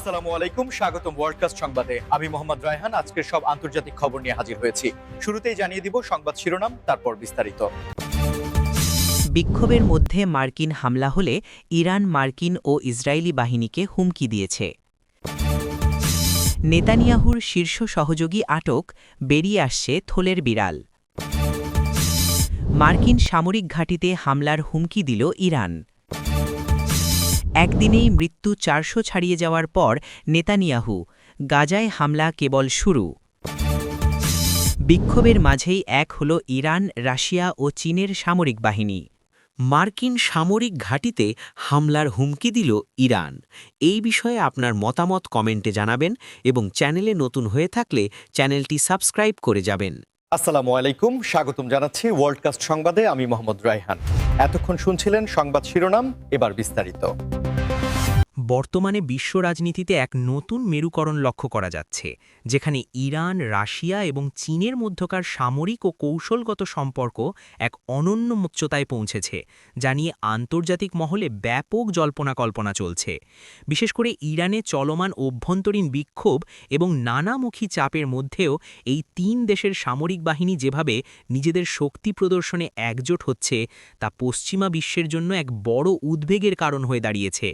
আসসালামু আলাইকুম, স্বাগতম ওয়ার্ল্ডকাস্ট সংবাদে। আমি মোহাম্মদ রায়হান আজকের সব আন্তর্জাতিক খবর নিয়ে হাজির হয়েছি। শুরুতেই জানিয়ে দিব সংবাদ শিরোনাম, তারপর বিস্তারিত। বিক্ষোভের মধ্যে মার্কিন হামলা হলে ইরান মার্কিন ও ইসরায়েলি বাহিনীকে হুমকি দিয়েছে। নেতানিয়াহুর শীর্ষ সহযোগী আটক, বেরিয়ে আসছে থলের বিড়াল। মার্কিন সামরিক ঘাঁটিতে হামলার হুমকি দিল ইরান। একদিনেই মৃত্যু ৪০০ ছাড়িয়ে যাওয়ার পর নেতানিয়াহু, গাজায় হামলা কেবল শুরু। বিক্ষোভের মাঝেই এক হল ইরান, রাশিয়া ও চীনের সামরিক বাহিনী। মার্কিন সামরিক ঘাঁটিতে হামলার হুমকি দিল ইরান। এই বিষয়ে আপনার মতামত কমেন্টে জানাবেন এবং চ্যানেলে নতুন হয়ে থাকলে চ্যানেলটি সাবস্ক্রাইব করে যাবেন। আসসালামু আলাইকুম, স্বাগতম জানাচ্ছি ওয়ার্ল্ডকাস্ট সংবাদে। আমি মোহাম্মদ রায়হান। এতক্ষণ শুনছিলেন সংবাদ শিরোনাম, এবার বিস্তারিত। বর্তমানে বিশ্ব রাজনীতিতে এক নতুন মেরুকরণ লক্ষ্য করা যাচ্ছে, যেখানে ইরান, রাশিয়া এবং চীনের মধ্যকার সামরিক ও কৌশলগত সম্পর্ক এক অনন্য উচ্চতায় পৌঁছেছে, যা নিয়ে আন্তর্জাতিক মহলে ব্যাপক জল্পনা-কল্পনা চলছে। বিশেষ করে ইরানে চলমান অভ্যন্তরীণ বিক্ষোভ এবং নানামুখী চাপের মধ্যেও এই তিন দেশের সামরিক বাহিনী যেভাবে নিজেদের শক্তি প্রদর্শনে একজোট হচ্ছে, তা পশ্চিমা বিশ্বের জন্য এক বড় উদ্বেগের কারণ হয়ে দাঁড়িয়েছে।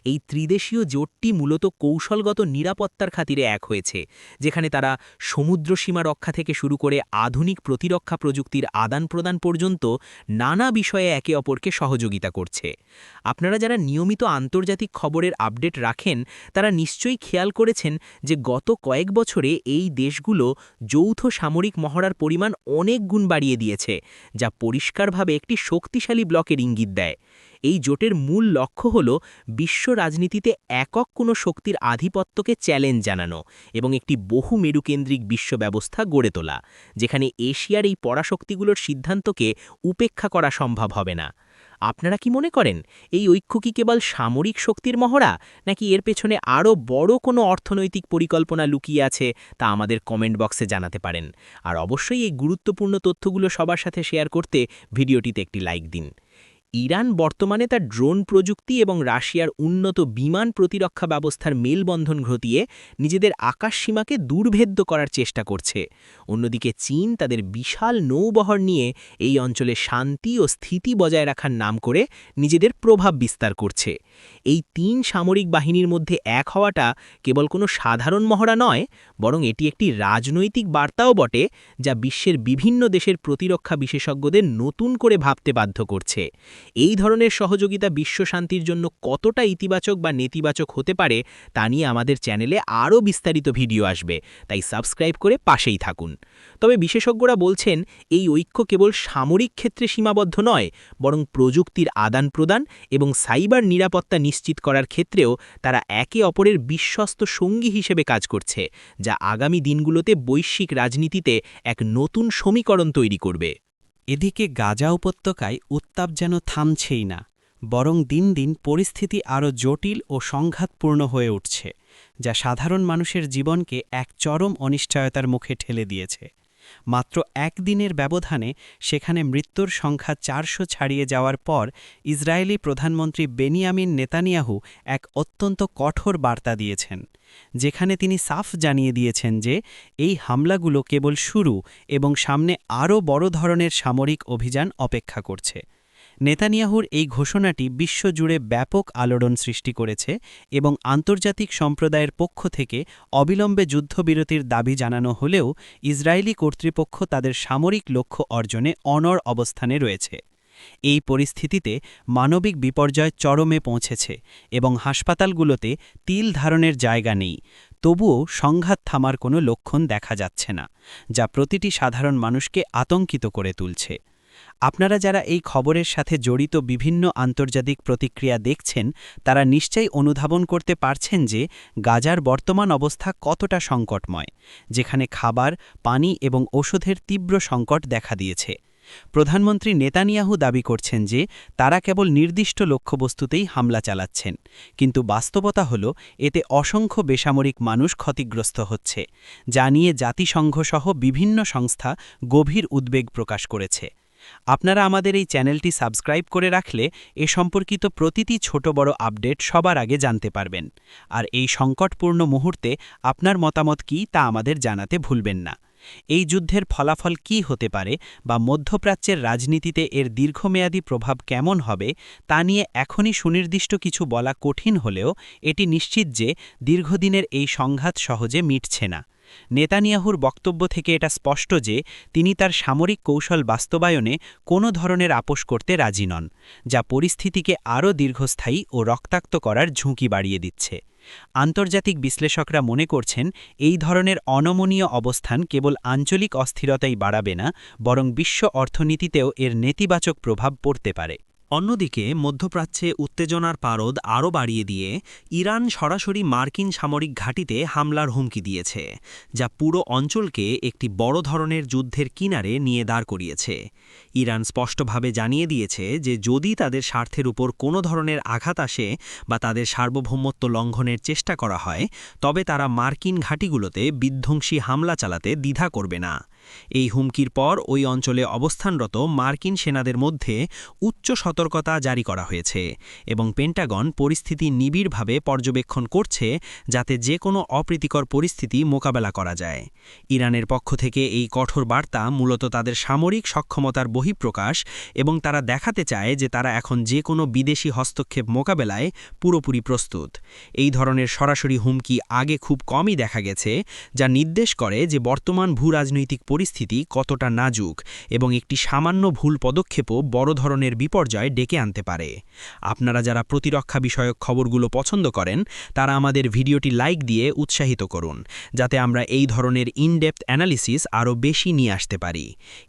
এই ত্রিদেশীয় জোটটি মূলত কৌশলগত নিরাপত্তার খাতিরে এক হয়েছে, যেখানে তারা সমুদ্র সীমা রক্ষা থেকে শুরু করে আধুনিক প্রতিরক্ষা প্রযুক্তির আদান-প্রদান পর্যন্ত নানা বিষয়ে একে অপরকে সহযোগিতা করছে। আপনারা যারা নিয়মিত আন্তর্জাতিক খবরের আপডেট রাখেন, তারা নিশ্চয়ই খেয়াল করেছেন যে গত কয়েক বছরে এই দেশগুলো যৌথ সামরিক মহড়ার পরিমাণ অনেক গুণ বাড়িয়ে দিয়েছে, যা পরিষ্কারভাবে একটি শক্তিশালী ব্লকের ইঙ্গিত দেয়। এই জোটের মূল লক্ষ্য হল বিশ্ব রাজনীতিতে একক কোনো শক্তির আধিপত্যকে চ্যালেঞ্জ জানানো এবং একটি বহু মেরুকেন্দ্রিক বিশ্ব ব্যবস্থা গড়ে তোলা, যেখানে এশিয়ার এই পরাশক্তিগুলোর সিদ্ধান্তকে উপেক্ষা করা সম্ভব হবে না। আপনারা কি মনে করেন, এই ঐক্য কি কেবল সামরিক শক্তির মহড়া, নাকি এর পেছনে আরও বড় কোনো অর্থনৈতিক পরিকল্পনা লুকিয়ে আছে, তা আমাদের কমেন্ট বক্সে জানাতে পারেন। আর অবশ্যই এই গুরুত্বপূর্ণ তথ্যগুলো সবার সাথে শেয়ার করতে ভিডিওটিতে একটি লাইক দিন। ইরান বর্তমানে তার ড্রোন প্রযুক্তি এবং রাশিয়ার উন্নত বিমান প্রতিরক্ষা ব্যবস্থার মেলবন্ধন ঘটিয়ে নিজেদের আকাশসীমাকে দুর্ভেদ্য করার চেষ্টা করছে। অন্যদিকে চীন তাদের বিশাল নৌবহর নিয়ে এই অঞ্চলে শান্তি ও স্থিতি বজায় রাখার নাম করে নিজেদের প্রভাব বিস্তার করছে। এই তিন সামরিক বাহিনীর মধ্যে এক হওয়াটা কেবল কোনো সাধারণ মহড়া নয়, বরং এটি একটি রাজনৈতিক বার্তাও বটে, যা বিশ্বের বিভিন্ন দেশের প্রতিরক্ষা বিশেষজ্ঞদের নতুন করে ভাবতে বাধ্য করছে। এই ধরনের সহযোগিতা বিশ্ব শান্তির জন্য কতটা ইতিবাচক বা নেতিবাচক হতে পারে, তা নিয়ে আমাদের চ্যানেলে আরও বিস্তারিত ভিডিও আসবে, তাই সাবস্ক্রাইব করে পাশেই থাকুন। তবে বিশেষজ্ঞরা বলছেন, এই ঐক্য কেবল সামরিক ক্ষেত্রে সীমাবদ্ধ নয়, বরং প্রযুক্তির আদান-প্রদান এবং সাইবার নিরাপত্তা নিশ্চিত করার ক্ষেত্রেও তারা একে অপরের বিশ্বস্ত সঙ্গী হিসেবে কাজ করছে, যা আগামী দিনগুলোতে বৈশ্বিক রাজনীতিতে এক নতুন সমীকরণ তৈরি করবে। এদিকে গাজা উপত্যকায় উত্তাপ যেন থামছেই না, বরং দিন দিন পরিস্থিতি আরও জটিল ও সংঘাতপূর্ণ হয়ে উঠছে, যা সাধারণ মানুষের জীবনকে এক চরম অনিশ্চয়তার মুখে ঠেলে দিয়েছে। মাত্র একদিনের ব্যবধানে সেখানে মৃত্যুর সংখ্যা ৪০০ ছাড়িয়ে যাওয়ার পর ইসরায়েলি প্রধানমন্ত্রী বেনিয়ামিন নেতানিয়াহু এক অত্যন্ত কঠোর বার্তা দিয়েছেন, যেখানে তিনি সাফ জানিয়ে দিয়েছেন যে এই হামলাগুলো কেবল শুরু এবং সামনে আরও বড় ধরনের সামরিক অভিযান অপেক্ষা করছে। নেতানিয়াহুর এই ঘোষণাটি বিশ্বজুড়ে ব্যাপক আলোড়ন সৃষ্টি করেছে এবং আন্তর্জাতিক সম্প্রদায়ের পক্ষ থেকে অবিলম্বে যুদ্ধবিরতির দাবি জানানো হলেও ইসরায়েলি কর্তৃপক্ষ তাদের সামরিক লক্ষ্য অর্জনে অনড় অবস্থানে রয়েছে। এই পরিস্থিতিতে মানবিক বিপর্যয় চরমে পৌঁছেছে এবং হাসপাতালগুলোতে তিল ধারণের জায়গা নেই। তবুও সংঘাত থামার কোনো লক্ষণ দেখা যাচ্ছে না, যা প্রতিটি সাধারণ মানুষকে আতঙ্কিত করে তুলছে। আপনারা যারা এই খবরের সাথে জড়িত বিভিন্ন আন্তর্জাতিক প্রতিক্রিয়া দেখছেন, তারা নিশ্চয়ই অনুধাবন করতে পারছেন যে গাজার বর্তমান অবস্থা কতটা সংকটময়, যেখানে খাবার, পানি এবং ওষুধের তীব্র সংকট দেখা দিয়েছে। প্রধানমন্ত্রী নেতানিয়াহু দাবি করছেন যে তারা কেবল নির্দিষ্ট লক্ষ্যবস্তুতেই হামলা চালাচ্ছেন, কিন্তু বাস্তবতা হল এতে অসংখ্য বেসামরিক মানুষ ক্ষতিগ্রস্ত হচ্ছে, যা নিয়ে জাতিসংঘসহ বিভিন্ন সংস্থা গভীর উদ্বেগ প্রকাশ করেছে। আপনারা আমাদের এই চ্যানেলটি সাবস্ক্রাইব করে রাখলে এ সম্পর্কিত প্রতিটি ছোট বড় আপডেট সবার আগে জানতে পারবেন। আর এই সংকটপূর্ণ মুহূর্তে আপনার মতামত কী তা আমাদের জানাতে ভুলবেন না। এই যুদ্ধের ফলাফল কী হতে পারে বা মধ্যপ্রাচ্যের রাজনীতিতে এর দীর্ঘমেয়াদী প্রভাব কেমন হবে তা নিয়ে এখনই সুনির্দিষ্ট কিছু বলা কঠিন হলেও এটি নিশ্চিত যে দীর্ঘদিনের এই সংঘাত সহজে মিটছে না। নেতানিয়াহুর বক্তব্য থেকে এটা স্পষ্ট যে তিনি তার সামরিক কৌশল বাস্তবায়নে কোনো ধরনের আপোষ করতে রাজি নন, যা পরিস্থিতিকে আরও দীর্ঘস্থায়ী ও রক্তাক্ত করার ঝুঁকি বাড়িয়ে দিচ্ছে। আন্তর্জাতিক বিশ্লেষকরা মনে করছেন এই ধরনের অনমনীয় অবস্থান কেবল আঞ্চলিক অস্থিরতাই বাড়াবে না, বরং বিশ্ব অর্থনীতিতেও এর নেতিবাচক প্রভাব পড়তে পারে। অন্যদিকে মধ্যপ্রাচ্যে উত্তেজনার পারদ আরও বাড়িয়ে দিয়ে ইরান সরাসরি মার্কিন সামরিক ঘাঁটিতে হামলার হুমকি দিয়েছে, যা পুরো অঞ্চলকে একটি বড় ধরনের যুদ্ধের কিনারে নিয়ে দাঁড় করিয়েছে। ইরান স্পষ্টভাবে জানিয়ে দিয়েছে যে যদি তাদের স্বার্থের উপর কোনো ধরনের আঘাত আসে বা তাদের সার্বভৌমত্ব লঙ্ঘনের চেষ্টা করা হয়, তবে তারা মার্কিন ঘাঁটিগুলোতে বিধ্বংসী হামলা চালাতে দ্বিধা করবে না। এই হুমকির পর ওই অঞ্চলে অবস্থানরত মার্কিন সেনাদের মধ্যে উচ্চ সতর্কতা জারি করা হয়েছে এবং পেন্টাগন পরিস্থিতি নিবিড়ভাবে পর্যবেক্ষণ করছে যাতে যে কোনো অপ্রীতিকর পরিস্থিতি মোকাবেলা করা যায়। ইরানের পক্ষ থেকে এই কঠোর বার্তা মূলত তাদের সামরিক সক্ষমতার বহিঃপ্রকাশ এবং তারা দেখাতে চায় যে তারা এখন যে কোনো বিদেশি হস্তক্ষেপ মোকাবেলায় পুরোপুরি প্রস্তুত। এই ধরনের সরাসরি হুমকি আগে খুব কমই দেখা গেছে, যা নির্দেশ করে যে বর্তমান ভূরাজনৈতিক পরিস্থিতি কতটা নাজুক এবং একটি সামান্য ভুল পদক্ষেপও বড় ধরনের বিপর্যয় ডেকে আনতে পারে। আপনারা যারা প্রতিরক্ষা বিষয়ক খবরগুলো পছন্দ করেন তারা আমাদের ভিডিওটি লাইক দিয়ে উৎসাহিত করুন, যাতে আমরা এই ধরনের ইনডেপথ অ্যানালিসিস আরও বেশি নিয়ে আসতে পারি।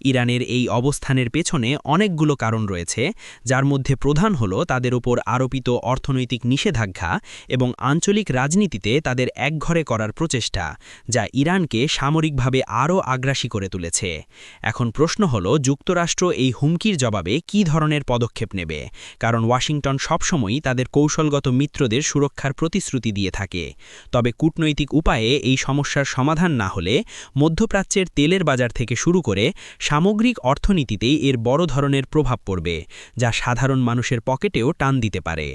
ইরানের এই অবস্থানের পেছনে অনেকগুলো কারণ রয়েছে, যার মধ্যে প্রধান হল তাদের উপর আরোপিত অর্থনৈতিক নিষেধাজ্ঞা এবং আঞ্চলিক রাজনীতিতে তাদের একঘরে করার প্রচেষ্টা, যা ইরানকে সামরিকভাবে আরও আগ্রাসী করে তুলেছে। এখন প্রশ্ন হল যুক্তরাষ্ট্র এই হুমকির জবাবে কী ধরনের পদক্ষেপ নেবে, কারণ ওয়াশিংটন সবসময়ই তাদের কৌশলগত মিত্রদের সুরক্ষার প্রতিশ্রুতি দিয়ে থাকে। তবে কূটনৈতিক উপায়ে এই সমস্যার সমাধান না হলে মধ্যপ্রাচ্যের তেলের বাজার থেকে শুরু করে সামগ্রিক অর্থনীতিতেই এর বড় ধরনের প্রভাব পড়বে, যা সাধারণ মানুষের পকেটেও টান দিতে পারে।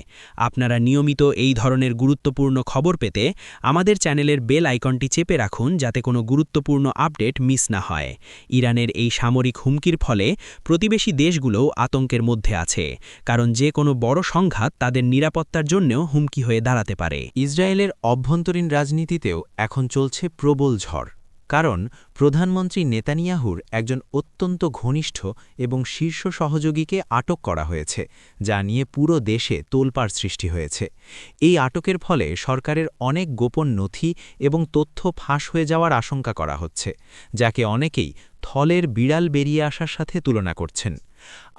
আপনারা নিয়মিত এই ধরনের গুরুত্বপূর্ণ খবর পেতে আমাদের চ্যানেলের বেল আইকনটি চেপে রাখুন, যাতে কোনো গুরুত্বপূর্ণ আপডেট মিস না হয়। ইরানের এই সামরিক হুমকির ফলে প্রতিবেশী দেশগুলোও আতঙ্কের মধ্যে আছে, কারণ যে কোনো বড় সংঘাত তাদের নিরাপত্তার জন্যও হুমকি হয়ে দাঁড়াতে পারে। ইসরায়েলের অভ্যন্তরীণ রাজনীতিতেও এখন চলছে প্রবল ঝড়, কারণ প্রধানমন্ত্রী নেতানিয়াহুর একজন অত্যন্ত ঘনিষ্ঠ এবং শীর্ষ সহযোগীকে আটক করা হয়েছে, যা নিয়ে পুরো দেশে তোলপাড় সৃষ্টি হয়েছে। এই আটকের ফলে সরকারের অনেক গোপন নথি এবং তথ্য ফাঁস হয়ে যাওয়ার আশঙ্কা করা হচ্ছে, যাকে অনেকেই থলের বিড়াল বেরিয়ে আসার সাথে তুলনা করছেন।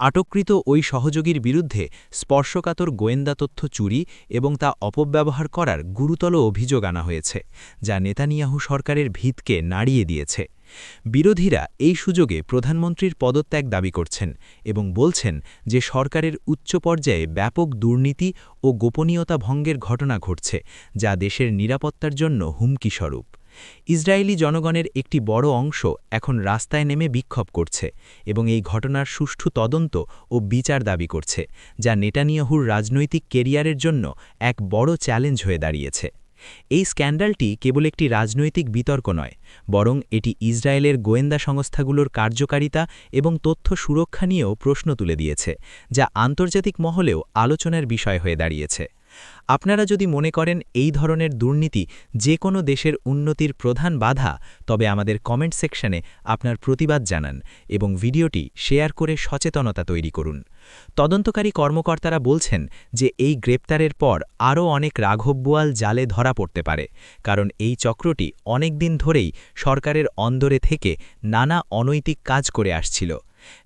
আটককৃত ওই সহযোগীর বিরুদ্ধে স্পর্শকাতর গোয়েন্দা তথ্য চুরি এবং তা অপব্যবহার করার গুরুতর অভিযোগ আনা হয়েছে, যা নেতানিয়াহু সরকারের ভিতকে নাড়িয়ে দিয়েছে। বিরোধীরা এই সুযোগে প্রধানমন্ত্রীর পদত্যাগ দাবি করছেন এবং বলছেন যে সরকারের উচ্চ পর্যায়ে ব্যাপক দুর্নীতি ও গোপনীয়তা ভঙ্গের ঘটনা ঘটছে, যা দেশের নিরাপত্তার জন্য হুমকিস্বরূপ। ইসরায়েলি জনগণের একটি বড় অংশ এখন রাস্তায় নেমে বিক্ষোভ করছে এবং এই ঘটনার সুষ্ঠু তদন্ত ও বিচার দাবি করছে, যা নেতানিয়াহুর রাজনৈতিক কেরিয়ারের জন্য এক বড় চ্যালেঞ্জ হয়ে দাঁড়িয়েছে। এই স্ক্যান্ডালটি কেবল একটি রাজনৈতিক বিতর্ক নয়, বরং এটি ইসরায়েলের গোয়েন্দা সংস্থাগুলোর কার্যকারিতা এবং তথ্য সুরক্ষা নিয়েও প্রশ্ন তুলে দিয়েছে, যা আন্তর্জাতিক মহলেও আলোচনার বিষয় হয়ে দাঁড়িয়েছে। আপনারা যদি মনে করেন এই ধরনের দুর্নীতি যে কোনো দেশের উন্নতির প্রধান বাধা, তবে আমাদের কমেন্ট সেকশনে আপনার প্রতিবাদ জানান এবং ভিডিওটি শেয়ার করে সচেতনতা তৈরি করুন। তদন্তকারী কর্মকর্তারা বলছেন যে এই গ্রেপ্তারের পর আরও অনেক রাঘব বোয়াল জালে ধরা পড়তে পারে, কারণ এই চক্রটি অনেক দিন ধরেই সরকারের অন্দরে থেকে নানা অনৈতিক কাজ করে আসছিল।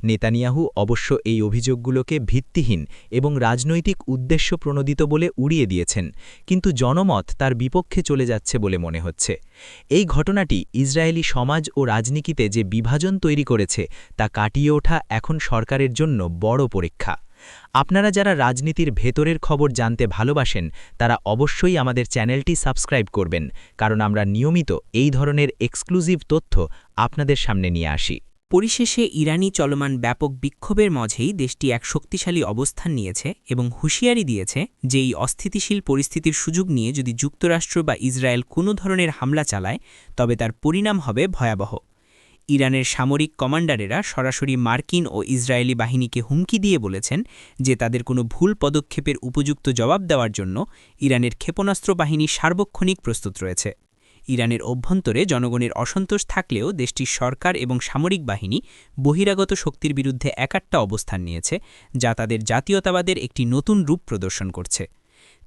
নেতানিয়াহু অবশ্য এই অভিযোগগুলোকে ভিত্তিহীন এবং রাজনৈতিক উদ্দেশ্য প্রণোদিত বলে উড়িয়ে দিয়েছেন, কিন্তু জনমত তার বিপক্ষে চলে যাচ্ছে বলে মনে হচ্ছে। এই ঘটনাটি ইসরায়েলি সমাজ ও রাজনীতিতে যে বিভাজন তৈরি করেছে তা কাটিয়ে ওঠা এখন সরকারের জন্য বড় পরীক্ষা। আপনারা যারা রাজনীতির ভেতরের খবর জানতে ভালোবাসেন তারা অবশ্যই আমাদের চ্যানেলটি সাবস্ক্রাইব করবেন, কারণ আমরা নিয়মিত এই ধরনের এক্সক্লুসিভ তথ্য আপনাদের সামনে নিয়ে আসি। পরিশেষে ইরানি চলমান ব্যাপক বিক্ষোভের মাঝেই দেশটি এক শক্তিশালী অবস্থান নিয়েছে এবং হুঁশিয়ারি দিয়েছে যে এই অস্থিতিশীল পরিস্থিতির সুযোগ নিয়ে যদি যুক্তরাষ্ট্র বা ইসরায়েল কোনো ধরনের হামলা চালায় তবে তার পরিণাম হবে ভয়াবহ। ইরানের সামরিক কমান্ডারেরা সরাসরি মার্কিন ও ইসরায়েলি বাহিনীকে হুমকি দিয়ে বলেছেন যে তাদের কোনো ভুল পদক্ষেপের উপযুক্ত জবাব দেওয়ার জন্য ইরানের ক্ষেপণাস্ত্র বাহিনী সার্বক্ষণিক প্রস্তুত রয়েছে। ইরানের অভ্যন্তরে জনগণের অসন্তোষ থাকলেও দেশটির সরকার এবং সামরিক বাহিনী বহিরাগত শক্তির বিরুদ্ধে একাট্টা অবস্থান নিয়েছে, যা তাদের জাতীয়তাবাদের একটি নতুন রূপ প্রদর্শন করছে।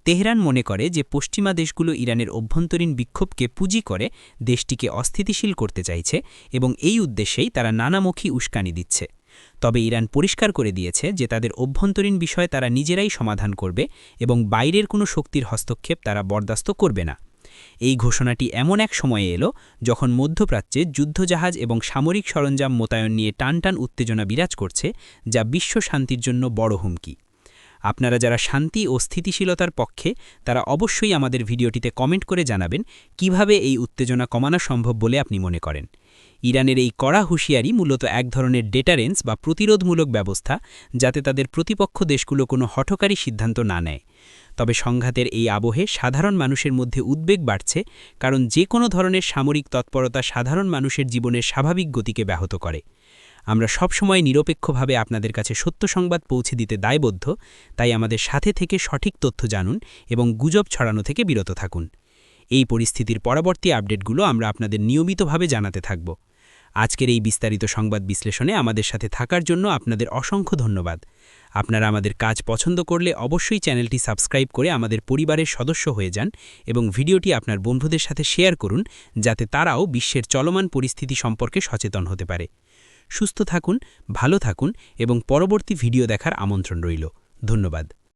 তেহরান মনে করে যে পশ্চিমা দেশগুলো ইরানের অভ্যন্তরীণ বিক্ষোভকে পুঁজি করে দেশটিকে অস্থিতিশীল করতে চাইছে এবং এই উদ্দেশ্যেই তারা নানামুখী উস্কানি দিচ্ছে। তবে ইরান পরিষ্কার করে দিয়েছে যে তাদের অভ্যন্তরীণ বিষয় তারা নিজেরাই সমাধান করবে এবং বাইরের কোনো শক্তির হস্তক্ষেপ তারা বরদাস্ত করবে না। এই ঘোষণাটি এমন এক সময়ে এলো যখন মধ্যপ্রাচ্যে যুদ্ধজাহাজ এবং সামরিক সরঞ্জাম মোতায়েন নিয়ে টানটান উত্তেজনা বিরাজ করছে, যা বিশ্ব শান্তির জন্য বড় হুমকি। আপনারা যারা শান্তি ও স্থিতিশীলতার পক্ষে তারা অবশ্যই আমাদের ভিডিওটিতে কমেন্ট করে জানাবেন কিভাবে এই উত্তেজনা কমানো সম্ভব বলে আপনি মনে করেন। ইরানের এই কড়া হুঁশিয়ারি মূলত এক ধরনের ডেটারেন্স বা প্রতিরোধমূলক ব্যবস্থা, যাতে তাদের প্রতিপক্ষ দেশগুলো কোনো হঠকারী সিদ্ধান্ত না নেয়। তবে সংঘাতের এই আবহে সাধারণ মানুষের মধ্যে উদ্বেগ বাড়ছে, কারণ যে কোনো ধরনের সামরিক তৎপরতা সাধারণ মানুষের জীবনের স্বাভাবিক গতিকে ব্যাহত করে। আমরা সবসময় নিরপেক্ষভাবে আপনাদের কাছে সত্য সংবাদ পৌঁছে দিতে দায়বদ্ধ, তাই আমাদের সাথে থেকে সঠিক তথ্য জানুন এবং গুজব ছড়ানো থেকে বিরত থাকুন। এই পরিস্থিতির পরবর্তী আপডেটগুলো আমরা আপনাদের নিয়মিতভাবে জানাতে থাকব। আজকের এই বিস্তারিত সংবাদ বিশ্লেষণে আমাদের সাথে থাকার জন্য আপনাদের অসংখ্য ধন্যবাদ। আপনারা আমাদের কাজ পছন্দ করলে অবশ্যই চ্যানেলটি সাবস্ক্রাইব করে আমাদের পরিবারের সদস্য হয়ে যান এবং ভিডিওটি আপনার বন্ধুদের সাথে শেয়ার করুন, যাতে তারাও বিশ্বের চলমান পরিস্থিতি সম্পর্কে সচেতন হতে পারে। সুস্থ থাকুন, ভালো থাকুন এবং পরবর্তী ভিডিও দেখার আমন্ত্রণ রইল। ধন্যবাদ।